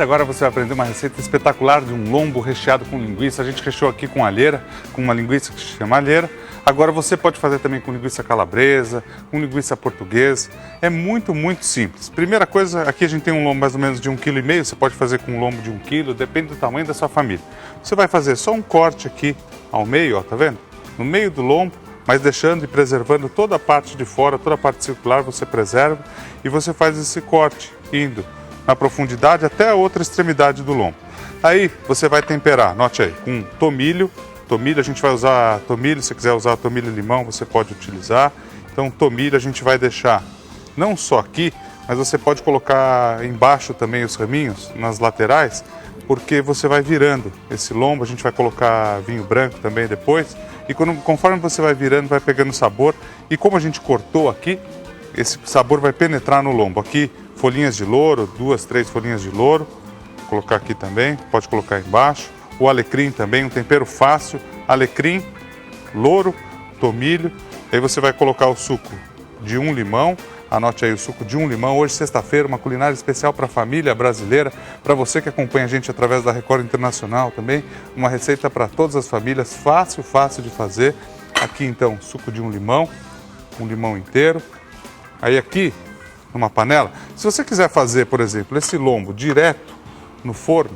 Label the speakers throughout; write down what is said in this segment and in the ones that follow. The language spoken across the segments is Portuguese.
Speaker 1: Agora você vai aprender uma receita espetacular de um lombo recheado com linguiça. A gente recheou aqui com alheira, com uma linguiça que se chama alheira. Agora você pode fazer também com linguiça calabresa, com linguiça portuguesa. É muito simples. Primeira coisa, aqui a gente tem um lombo mais ou menos de 1,5 kg. Você pode fazer com um lombo de 1 kg, depende do tamanho da sua família. Você vai fazer só um corte aqui ao meio, ó, tá vendo? No meio do lombo, mas deixando e preservando toda a parte de fora, toda a parte circular você preserva. E você faz esse corte indo na profundidade até a outra extremidade do lombo. Aí você vai temperar, note aí, com tomilho. Tomilho, a gente vai usar tomilho, se quiser usar tomilho e limão, você pode utilizar. Então tomilho a gente vai deixar não só aqui, mas você pode colocar embaixo também os raminhos, nas laterais, porque você vai virando esse lombo. A gente vai colocar vinho branco também depois. E conforme você vai virando, vai pegando sabor. E como a gente cortou aqui, esse sabor vai penetrar no lombo. Aqui, folhinhas de louro, 2, 3 folhinhas de louro. Vou colocar aqui também, pode colocar embaixo. O alecrim também, um tempero fácil. Alecrim, louro, tomilho. Aí você vai colocar o suco de 1 limão. Anote aí o suco de 1 limão. Hoje, sexta-feira, uma culinária especial para a família brasileira. Para você que acompanha a gente através da Record Internacional também. Uma receita para todas as famílias, fácil de fazer. Aqui então, suco de 1 limão inteiro. Aí aqui, numa panela, se você quiser fazer, por exemplo, esse lombo direto no forno,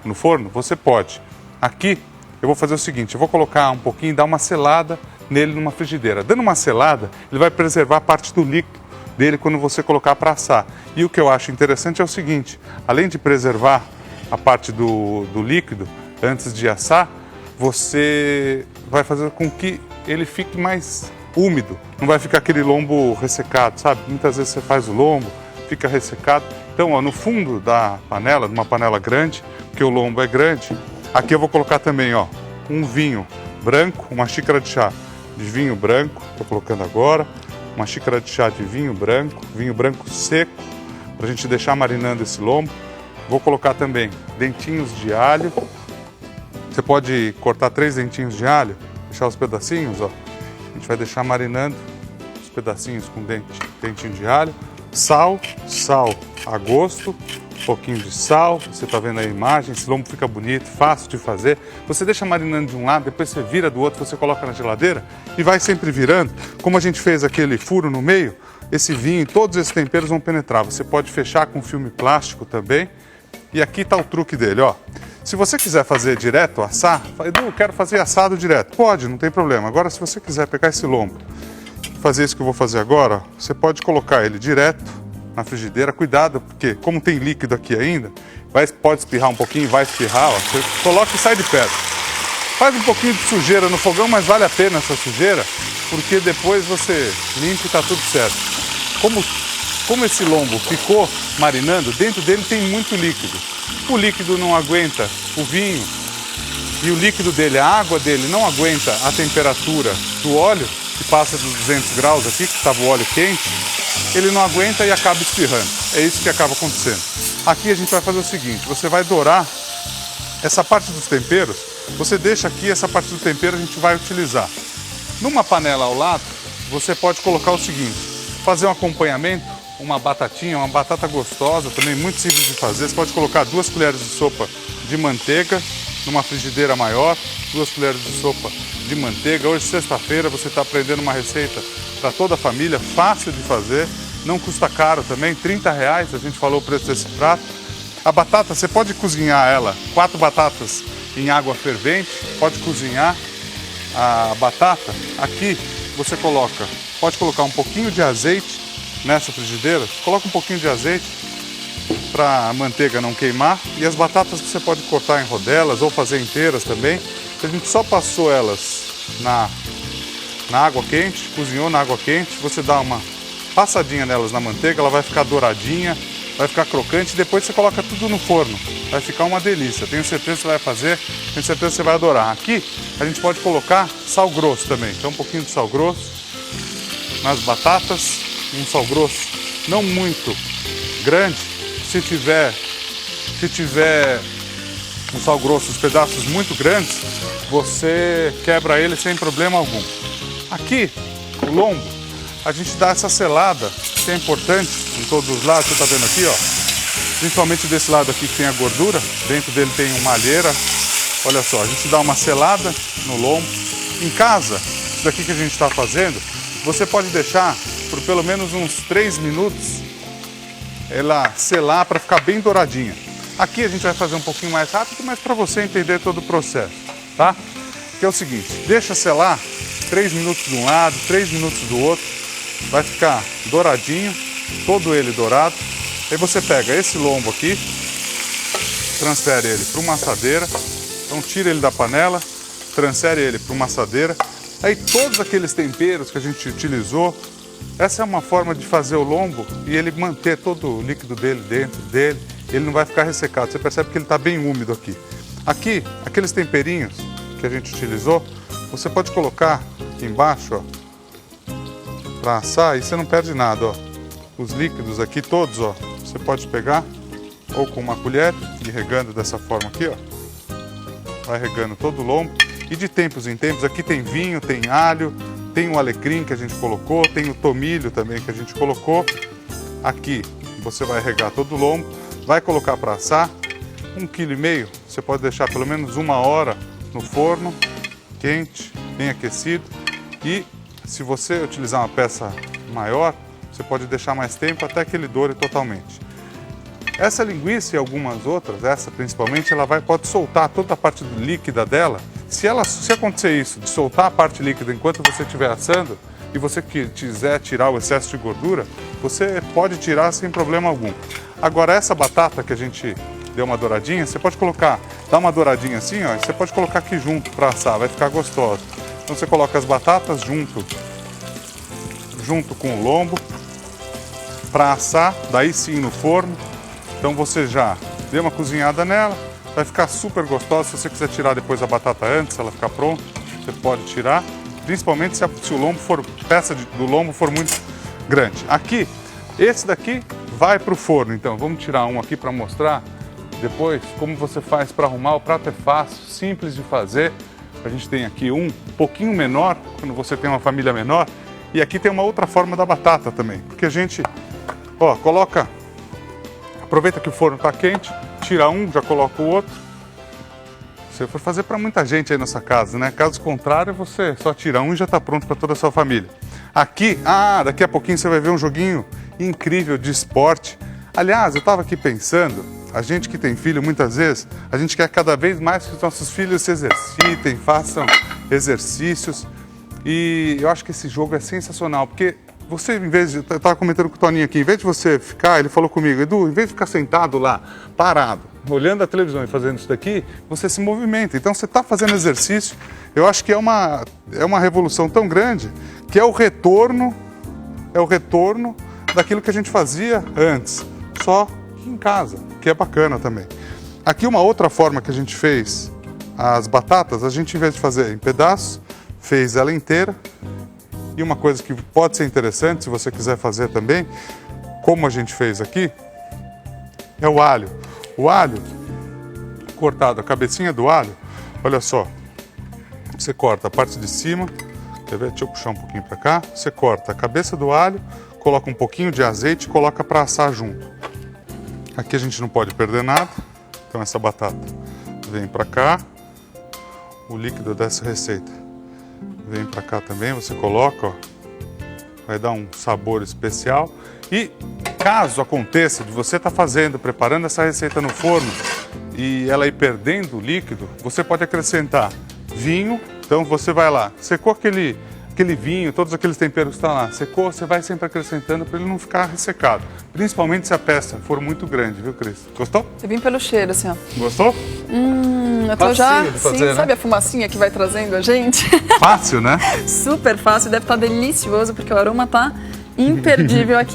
Speaker 1: no forno, você pode. Aqui, eu vou fazer o seguinte, eu vou colocar um pouquinho, dar uma selada nele numa frigideira. Dando uma selada, ele vai preservar a parte do líquido dele quando você colocar para assar. E o que eu acho interessante é o seguinte, além de preservar a parte do líquido antes de assar, você vai fazer com que ele fique mais úmido, não vai ficar aquele lombo ressecado, sabe? Muitas vezes você faz o lombo, fica ressecado. Então, ó, no fundo da panela, numa panela grande, porque o lombo é grande, aqui eu vou colocar também, ó, um vinho branco, uma xícara de chá de vinho branco, estou colocando agora, uma xícara de chá de vinho branco seco, para a gente deixar marinando esse lombo. Vou colocar também dentinhos de alho. Você pode cortar 3 dentinhos de alho, deixar os pedacinhos, ó. A gente vai deixar marinando os pedacinhos com dentinho de alho. Sal a gosto, um pouquinho de sal. Você está vendo aí a imagem, esse lombo fica bonito, fácil de fazer. Você deixa marinando de um lado, depois você vira do outro, você coloca na geladeira e vai sempre virando. Como a gente fez aquele furo no meio, esse vinho e todos esses temperos vão penetrar. Você pode fechar com filme plástico também. E aqui está o truque dele, ó. Se você quiser fazer direto, assar, Edu, eu quero fazer assado direto. Pode, não tem problema. Agora, se você quiser pegar esse lombo, fazer isso que eu vou fazer agora, ó, você pode colocar ele direto na frigideira. Cuidado, porque como tem líquido aqui ainda, pode espirrar um pouquinho, vai espirrar, ó. Você coloca e sai de perto. Faz um pouquinho de sujeira no fogão, mas vale a pena essa sujeira, porque depois você limpa e está tudo certo. Como esse lombo ficou marinando, dentro dele tem muito líquido. O líquido não aguenta o vinho e o líquido dele, a água dele não aguenta a temperatura do óleo, que passa dos 200 graus aqui, que estava o óleo quente, ele não aguenta e acaba espirrando. É isso que acaba acontecendo. Aqui a gente vai fazer o seguinte, você vai dourar essa parte dos temperos, você deixa aqui, essa parte do tempero a gente vai utilizar. Numa panela ao lado, você pode colocar o seguinte, fazer um acompanhamento, uma batatinha, uma batata gostosa, também muito simples de fazer. Você pode colocar 2 colheres de sopa de manteiga numa frigideira maior, 2 colheres de sopa de manteiga. Hoje, sexta-feira, você está aprendendo uma receita para toda a família, fácil de fazer, não custa caro também, R$30, a gente falou o preço desse prato. A batata, você pode cozinhar ela, 4 batatas em água fervente, pode cozinhar a batata. Aqui você pode colocar um pouquinho de azeite nessa frigideira, coloca um pouquinho de azeite para a manteiga não queimar, e as batatas você pode cortar em rodelas ou fazer inteiras também. A gente só passou elas na água quente, cozinhou na água quente, você dá uma passadinha nelas na manteiga, ela vai ficar douradinha, vai ficar crocante, e depois você coloca tudo no forno, vai ficar uma delícia. Tenho certeza que você vai fazer, tenho certeza que você vai adorar. Aqui a gente pode colocar sal grosso também, então um pouquinho de sal grosso nas batatas, um sal grosso não muito grande. Se tiver um sal grosso, os pedaços muito grandes, você quebra ele sem problema algum. Aqui, o lombo, a gente dá essa selada, que é importante em todos os lados, você está vendo aqui, ó. principalmente desse lado aqui que tem a gordura. Dentro dele tem uma alheira. Olha só, a gente dá uma selada no lombo. Em casa, isso daqui que a gente está fazendo, você pode deixar por pelo menos uns 3 minutos ela selar para ficar bem douradinha. Aqui a gente vai fazer um pouquinho mais rápido, mas para você entender todo o processo, tá? Que é o seguinte, deixa selar 3 minutos de um lado, 3 minutos do outro, vai ficar douradinho, todo ele dourado. Aí você pega esse lombo aqui, transfere ele para uma assadeira, então tira ele da panela, transfere ele para uma assadeira. Aí todos aqueles temperos que a gente utilizou, essa é uma forma de fazer o lombo e ele manter todo o líquido dele dentro dele, ele não vai ficar ressecado. Você percebe que ele está bem úmido aqui. Aqui, aqueles temperinhos que a gente utilizou, você pode colocar aqui embaixo, ó, para assar e você não perde nada, ó. Os líquidos aqui todos, ó, você pode pegar ou com uma colher e regando dessa forma aqui, ó. Vai regando todo o lombo. E de tempos em tempos, aqui tem vinho, tem alho, tem o alecrim que a gente colocou, tem o tomilho também que a gente colocou. Aqui você vai regar todo o lombo, vai colocar para assar. 1,5 kg, você pode deixar pelo menos 1 hora no forno, quente, bem aquecido. E se você utilizar uma peça maior, você pode deixar mais tempo até que ele doure totalmente. Essa linguiça e algumas outras, essa principalmente, ela pode soltar toda a parte líquida dela. Se acontecer isso, de soltar a parte líquida enquanto você estiver assando, e você quiser tirar o excesso de gordura, você pode tirar sem problema algum. Agora essa batata que a gente deu uma douradinha, você pode colocar, dá uma douradinha assim, ó, e você pode colocar aqui junto para assar, vai ficar gostoso. Então você coloca as batatas junto com o lombo, para assar, daí sim no forno. Então você já deu uma cozinhada nela, vai ficar super gostosa. Se você quiser tirar depois a batata antes, ela ficar pronta, você pode tirar. Principalmente se o lombo for, peça do lombo for muito grande. Aqui, esse daqui vai para o forno. Então vamos tirar um aqui para mostrar depois como você faz para arrumar. O prato é fácil, simples de fazer. A gente tem aqui um pouquinho menor, quando você tem uma família menor. E aqui tem uma outra forma da batata também. Porque a gente, ó, coloca... Aproveita que o forno está quente, tira um, já coloca o outro. Você for fazer para muita gente aí na sua casa, né? Caso contrário, você só tira um e já está pronto para toda a sua família. Aqui, daqui a pouquinho você vai ver um joguinho incrível de esporte. Aliás, eu estava aqui pensando, a gente que tem filho, muitas vezes, a gente quer cada vez mais que os nossos filhos se exercitem, façam exercícios. E eu acho que esse jogo é sensacional, porque... Você, em vez de... Eu estava comentando com o Toninho aqui, em vez de você ficar, ele falou comigo, Edu, em vez de ficar sentado lá, parado, olhando a televisão e fazendo isso daqui, você se movimenta. Então você está fazendo exercício. Eu acho que é uma revolução tão grande que é o retorno daquilo que a gente fazia antes, só em casa, que é bacana também. Aqui uma outra forma que a gente fez as batatas, a gente, em vez de fazer em pedaços, fez ela inteira. E uma coisa que pode ser interessante, se você quiser fazer também, como a gente fez aqui, é o alho. O alho cortado, a cabecinha do alho, olha só, você corta a parte de cima, quer ver? Deixa eu puxar um pouquinho para cá. Você corta a cabeça do alho, coloca um pouquinho de azeite e coloca para assar junto. Aqui a gente não pode perder nada, então essa batata vem para cá, o líquido dessa receita vem para cá também, você coloca, ó, vai dar um sabor especial. E caso aconteça de você estar preparando essa receita no forno e ela ir perdendo o líquido, você pode acrescentar vinho. Então você vai lá, secou aquele vinho, todos aqueles temperos que estão lá, secou, você vai sempre acrescentando para ele não ficar ressecado. Principalmente se a peça for muito grande, viu, Cris? Gostou?
Speaker 2: Eu vim pelo cheiro, assim, ó.
Speaker 1: Gostou?
Speaker 2: Eu tô já,
Speaker 1: de fazer,
Speaker 2: sim,
Speaker 1: né?
Speaker 2: Sabe a fumacinha que vai trazendo a gente?
Speaker 1: Fácil, né?
Speaker 2: Super fácil, deve estar delicioso, porque o aroma tá imperdível aqui.